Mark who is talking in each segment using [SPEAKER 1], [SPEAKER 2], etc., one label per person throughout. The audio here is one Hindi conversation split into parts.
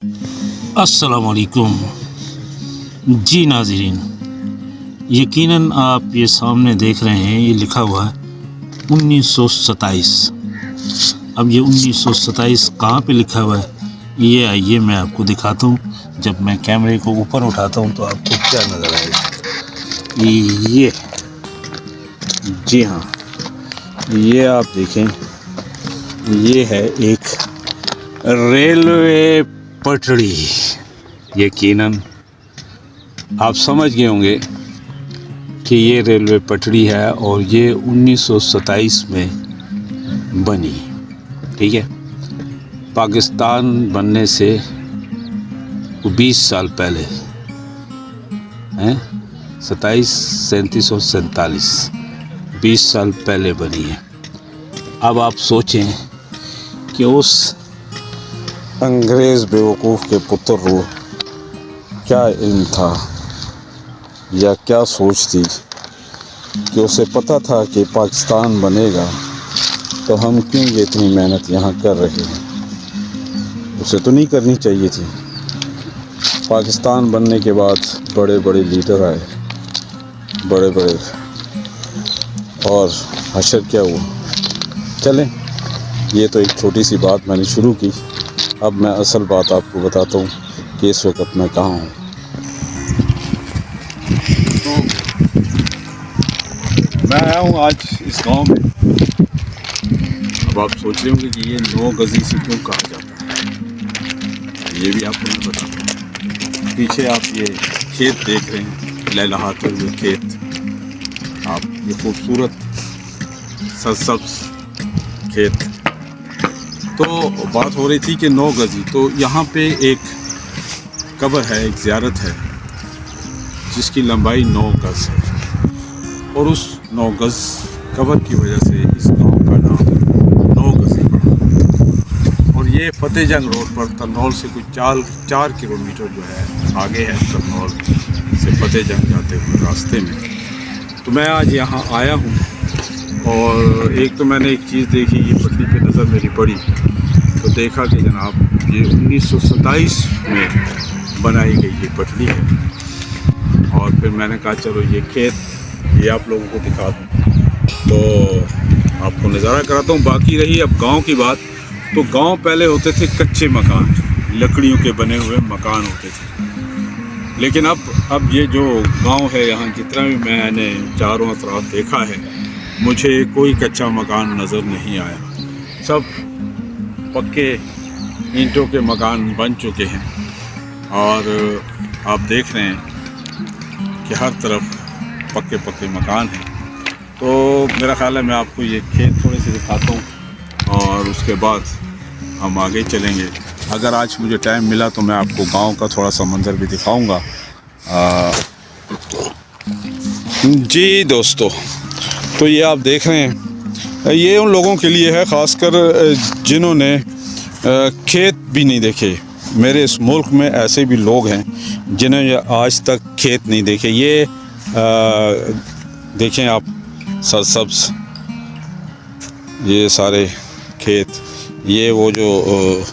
[SPEAKER 1] अस्सलामुअलैकुम। जी नाज़रीन, यकीनन आप ये सामने देख रहे हैं, ये लिखा हुआ है 1927। अब ये 1927 कहाँ पे लिखा हुआ है, ये आइए मैं आपको दिखाता हूँ। जब मैं कैमरे को ऊपर उठाता हूँ तो आपको क्या नज़र आएगा। ये, जी हाँ, ये आप देखें, ये है एक रेलवे पटड़ी। यकीनन आप समझ गए होंगे कि ये रेलवे पटड़ी है और ये 1927 में बनी। ठीक है, पाकिस्तान बनने से 20 साल पहले हैं, 27, 37 और 47, 20 साल पहले बनी है। अब आप सोचें कि उस अंग्रेज़ बेवकूफ़ के पुत्र को क्या इल्म था या क्या सोच थी कि उसे पता था कि पाकिस्तान बनेगा, तो हम क्यों ये इतनी मेहनत यहाँ कर रहे हैं। उसे तो नहीं करनी चाहिए थी। पाकिस्तान बनने के बाद बड़े बड़े लीडर आए, बड़े बड़े, और हशर क्या हुआ। चलें, ये तो एक छोटी सी बात मैंने शुरू की। अब मैं असल बात आपको बताता हूँ कि इस वक्त मैं कहाँ हूँ। तो मैं आया हूँ आज इस गांव में। अब आप सोच रहे होंगे कि ये 9 गज़ी से क्यों कहा जाता है, ये भी आपको मैं बताता हूँ। पीछे आप ये खेत देख रहे हैं, लहलहाते हुए खेत, आप ये खूबसूरत सरसब्ज खेत। तो बात हो रही थी कि 9 गज़ी, तो यहाँ पे एक कब्र है, एक ज़ियारत है जिसकी लंबाई 9 गज़ है, और उस 9 गज़ कब्र की वजह से इस गांव का नाम 9 गज़ी पड़ा। और ये फतेहजंग रोड पर तरनौल से कुछ 4 किलोमीटर जो है आगे है, तरनौल से फतेहजंग जाते हुए रास्ते में। तो मैं आज यहाँ आया हूँ और एक तो मैंने एक चीज़ देखी, ये पटड़ी पे नज़र मेरी पड़ी, तो देखा कि जनाब ये 1927 में बनाई गई ये पटड़ी है। और फिर मैंने कहा चलो ये खेत ये आप लोगों को दिखा दूँ, तो आपको नज़ारा कराता हूँ। बाकी रही अब गांव की बात, तो गांव पहले होते थे कच्चे मकान, लकड़ियों के बने हुए मकान होते थे। लेकिन अब ये जो गांव है, यहाँ जितना भी मैंने चारों तरफ देखा है, मुझे कोई कच्चा मकान नज़र नहीं आया। सब पक्के ईंटों के मकान बन चुके हैं। और आप देख रहे हैं कि हर तरफ पक्के पक्के मकान हैं। तो मेरा ख़्याल है मैं आपको ये खेत थोड़े से दिखाता हूँ और उसके बाद हम आगे चलेंगे। अगर आज मुझे टाइम मिला तो मैं आपको गांव का थोड़ा सा मंजर भी दिखाऊंगा। जी दोस्तों, तो ये आप देख रहे हैं, ये उन लोगों के लिए है ख़ासकर जिन्होंने खेत भी नहीं देखे। मेरे इस मुल्क में ऐसे भी लोग हैं जिन्होंने आज तक खेत नहीं देखे। ये देखें आप, सरसब्ज ये सारे खेत, ये वो जो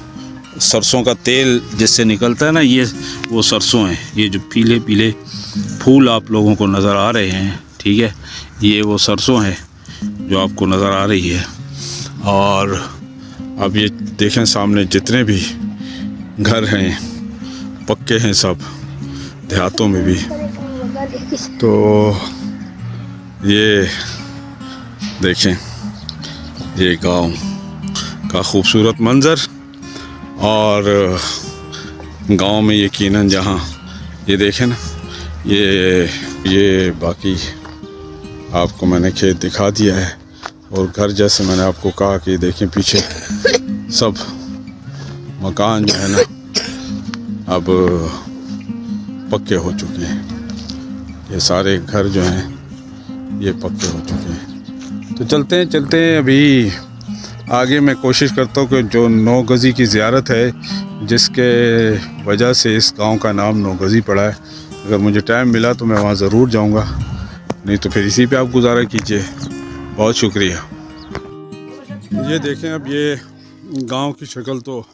[SPEAKER 1] सरसों का तेल जिससे निकलता है ना, ये वो सरसों हैं। ये जो पीले पीले फूल आप लोगों को नज़र आ रहे हैं, ठीक है, ये वो सरसों है जो आपको नज़र आ रही है। और अब ये देखें सामने जितने भी घर हैं पक्के हैं, सब देहातों में भी। तो ये देखें, ये गांव का खूबसूरत मंज़र। और गांव में यकीनन जहां ये देखें ना, ये बाकी आपको मैंने खेत दिखा दिया है। और घर जैसे मैंने आपको कहा कि देखें पीछे सब मकान जो है ना अब पक्के हो चुके हैं। ये सारे घर जो हैं ये पक्के हो चुके हैं। तो चलते हैं अभी आगे। मैं कोशिश करता हूँ कि जो 9 गज़ी की ज़ियारत है, जिसके वजह से इस गांव का नाम 9 गज़ी पड़ा है, अगर मुझे टाइम मिला तो मैं वहाँ ज़रूर जाऊँगा, नहीं तो फिर इसी पे आप गुजारा कीजिए। बहुत शुक्रिया। ये देखें, अब ये गांव की शक्ल तो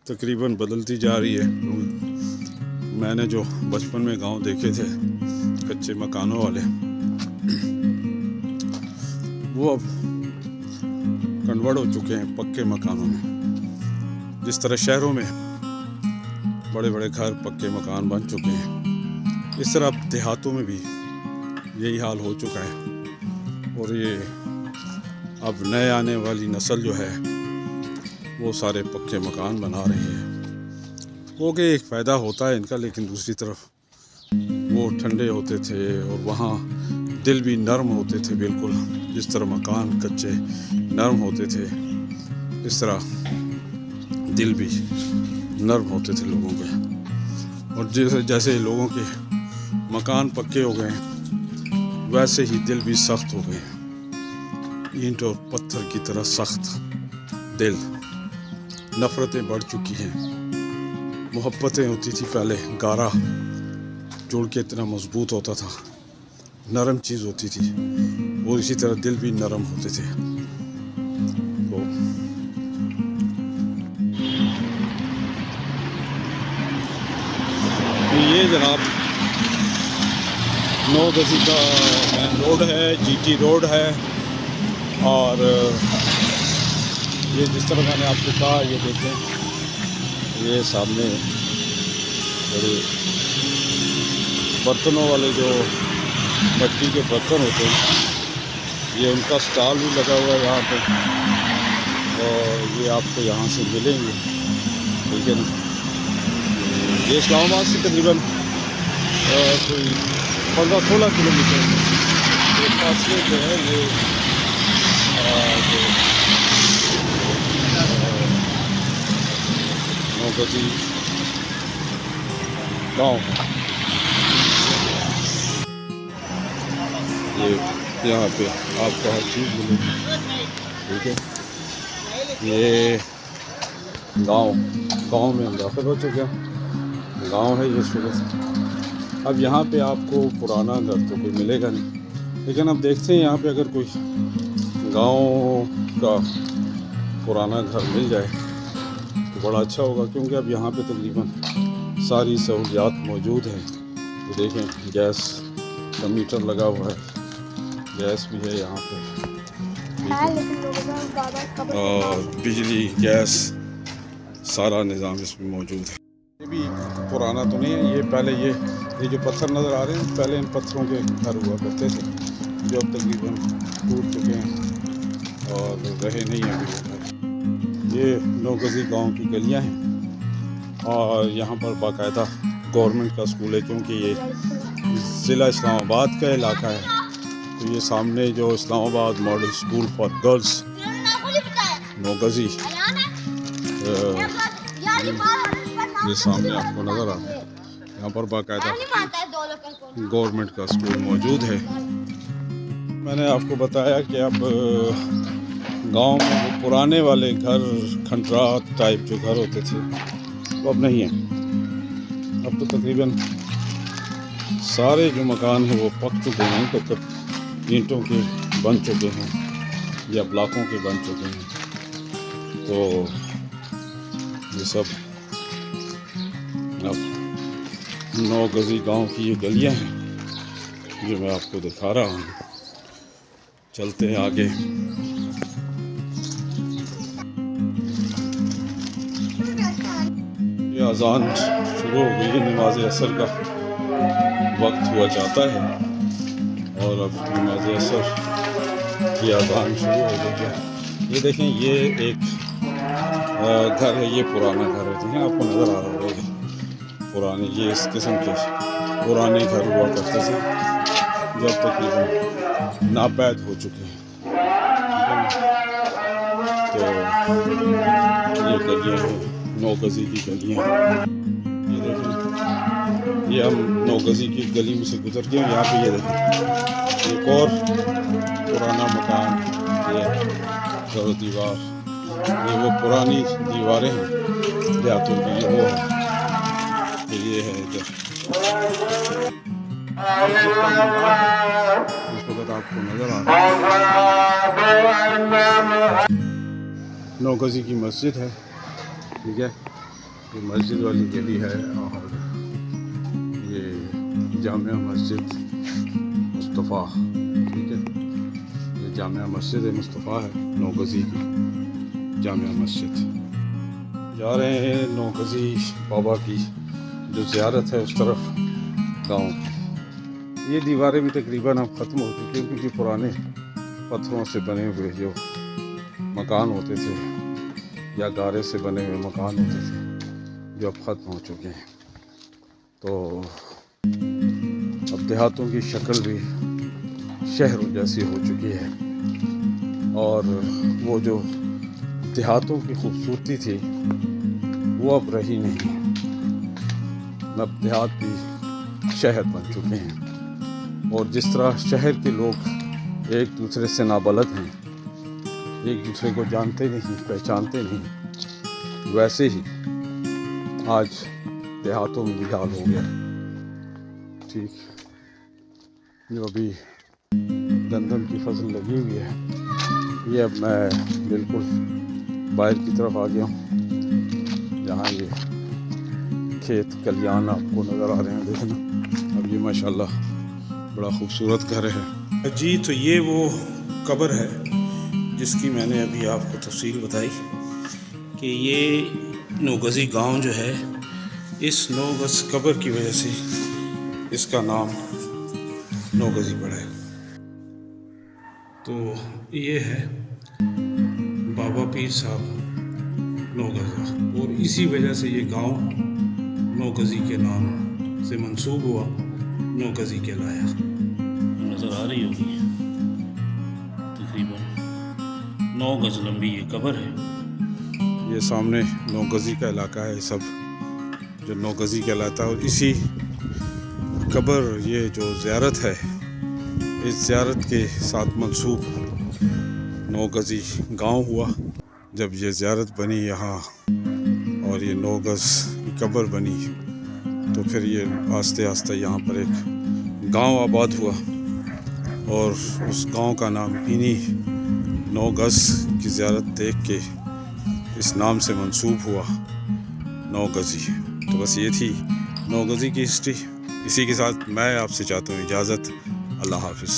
[SPEAKER 1] तकरीबन बदलती जा रही है। मैंने जो बचपन में गांव देखे थे कच्चे मकानों वाले, वो अब कन्वर्ट हो चुके हैं पक्के मकानों में। जिस तरह शहरों में बड़े बड़े घर पक्के मकान बन चुके हैं, इस तरह देहातों में भी यही हाल हो चुका है। और ये अब नए आने वाली नस्ल जो है वो सारे पक्के मकान बना रही है। वो कि एक फ़ायदा होता है इनका, लेकिन दूसरी तरफ वो ठंडे होते थे और वहाँ दिल भी नरम होते थे। बिल्कुल जिस तरह मकान कच्चे नरम होते थे, इस तरह दिल भी नरम होते थे लोगों के। और जैसे जैसे लोगों के मकान पक्के हो गए हैं, वैसे ही दिल भी सख्त हो गए हैं। ईंट और पत्थर की तरह सख्त दिल। नफ़रतें बढ़ चुकी हैं। मोहब्बतें होती थी पहले, गारा जोड़ के इतना मजबूत होता था, नरम चीज़ होती थी, और इसी तरह दिल भी नरम होते थे। तो ये जनाब 9 गज़ी का मेन रोड है, जीटी रोड है। और ये जिस तरह मैंने आपको कहा, ये देखें, ये सामने बड़े बर्तनों वाले जो मिट्टी के बर्तन होते हैं, ये उनका स्टॉल भी लगा हुआ है यहाँ पे, और ये आपको यहाँ से मिलेंगे। ठीक है ना। ये इस्लामाबाद से तकरीबन कोई 15-16 किलोमीटर के फासले जो है ये नौगजी गाँव है। ये यहाँ पे आपको हर चीज़ मिलेगी। ठीक है। ये गांव में हम दाखिल हो चुके हैं। गांव है ये सूरत। अब यहाँ पे आपको पुराना घर तो कोई मिलेगा नहीं, लेकिन अब देखते हैं यहाँ पे अगर कोई गांव का पुराना घर मिल जाए तो बड़ा अच्छा होगा, क्योंकि अब यहाँ पे तकरीबन सारी सहूलियात मौजूद हैं। तो देखें, गैस का मीटर लगा हुआ है, गैस भी है यहाँ पे, और बिजली गैस सारा निज़ाम इसमें मौजूद है। ये भी पुराना तो नहीं है, ये पहले ये जो पत्थर नज़र आ रहे हैं, पहले इन पत्थरों के घर हुआ करते थे, जो अब तकरीबन टूट चुके हैं और रहे नहीं हैं अभी घर। ये 9 गज़ी गाँव की गलियाँ हैं, और यहाँ पर बाकायदा गवर्नमेंट का स्कूल है, क्योंकि ये ज़िला इस्लामाबाद का इलाका है। तो ये सामने जो Islamabad model school for girls 9 गज़ी, ये सामने आपको नज़र आ रहा है। यहाँ पर बाकायदा गवर्नमेंट का स्कूल मौजूद है। मैंने आपको बताया कि अब गांव में वो पुराने वाले घर, खंडरात टाइप जो घर होते थे, वो अब नहीं है। अब तो तकरीबन सारे जो मकान हैं वो पक चुके हैं, तो ईंटों के बन चुके हैं या ब्लॉकों के बन चुके हैं। तो ये सब अब 9 गज़ी गांव की ये गलियां हैं जो मैं आपको दिखा रहा हूँ। चलते हैं आगे। ये अज़ान शुरू हो गई है, नमाज असर का वक्त हुआ जाता है, और अब नमाज असर की अज़ान शुरू हो गई है। ये देखें, ये एक घर है, ये पुराना घर है। देखें, आपको नज़र आ रहा होगा पुराने, ये इस किस्म के पुराने घर हुआ करते थे, जो अब तकरीबन नापैद हो चुके हैं। तो ये गलियाँ हैं, 9 गज़ी की गलियाँ हैं। ये देखें, ये हम 9 गज़ी की गली में से गुजर गए। यहाँ पे ये देखें, एक और पुराना मकान, ये घर दीवार, ये वो पुरानी दीवारें हैं देहातों की, ये वो है। ये है इधर, इस वक्त आपको नज़र आ रहा है 9 गज़ी की मस्जिद है। ठीक है, ये मस्जिद वाली गली है और ये जामिया मस्जिद मुस्तफ़ा, ठीक है। ये जामिया मस्जिद मुस्तफ़ा है, 9 गज़ी की जामिया मस्जिद। जा रहे हैं 9 गज़ी बाबा की जो ज़ियारत है उस तरफ गांव। ये दीवारें भी तकरीबन अब ख़त्म हो चुकी हैं क्योंकि पुराने पत्थरों से बने हुए जो मकान होते थे या गारे से बने हुए मकान होते थे जो अब ख़त्म हो चुके हैं। तो अब देहातों की शक्ल भी शहरों जैसी हो चुकी है और वो जो देहातों की खूबसूरती थी वो अब रही नहीं। अब देहात भी शहर बन चुके हैं और जिस तरह शहर के लोग एक दूसरे से नाबलद हैं, एक दूसरे को जानते नहीं, पहचानते नहीं, वैसे ही आज देहातों में भी हाल हो गया। ठीक, जो अभी गंदम की फसल लगी हुई है, ये अब मैं बिल्कुल बाहर की तरफ आ गया हूँ जहाँ ये खेत कलियान आपको नज़र आ रहे हैं, देखना। अब ये माशाल्लाह बड़ा खूबसूरत घर है जी। तो ये वो कब्र है जिसकी मैंने अभी आपको तफसील बताई कि ये 9 गज़ी गाँव जो है, इस 9 गज़ कब्र की वजह से इसका नाम 9 गज़ी पड़ा है। तो ये है बाबा पीर साहब 9 गज़ा और इसी वजह से ये गांव 9 गज़ी के नाम से मंसूब हुआ, 9 गज़ी कहलाया। नज़र आ रही होगी, तकरीबन 9 गज़ लंबी ये कब्र है। ये सामने 9 गज़ी का इलाका है, सब जो 9 गज़ी कहलाता है। और इसी कब्र, ये जो ज़ियारत है, इस ज़ियारत के साथ मंसूब 9 गज़ी गांव हुआ। जब ये ज़ियारत बनी यहाँ और ये 9 गज़ की कब्र बनी, तो फिर ये आस्ते आस्ते यहाँ पर एक गांव आबाद हुआ और उस गांव का नाम इन्हीं 9 गज़ की ज़ियारत देख के इस नाम से मंसूब हुआ, 9 गज़ी। तो बस ये थी 9 गज़ी की हिस्ट्री। इसी के साथ मैं आपसे चाहता हूँ इजाज़त। अल्लाह हाफ़िज़।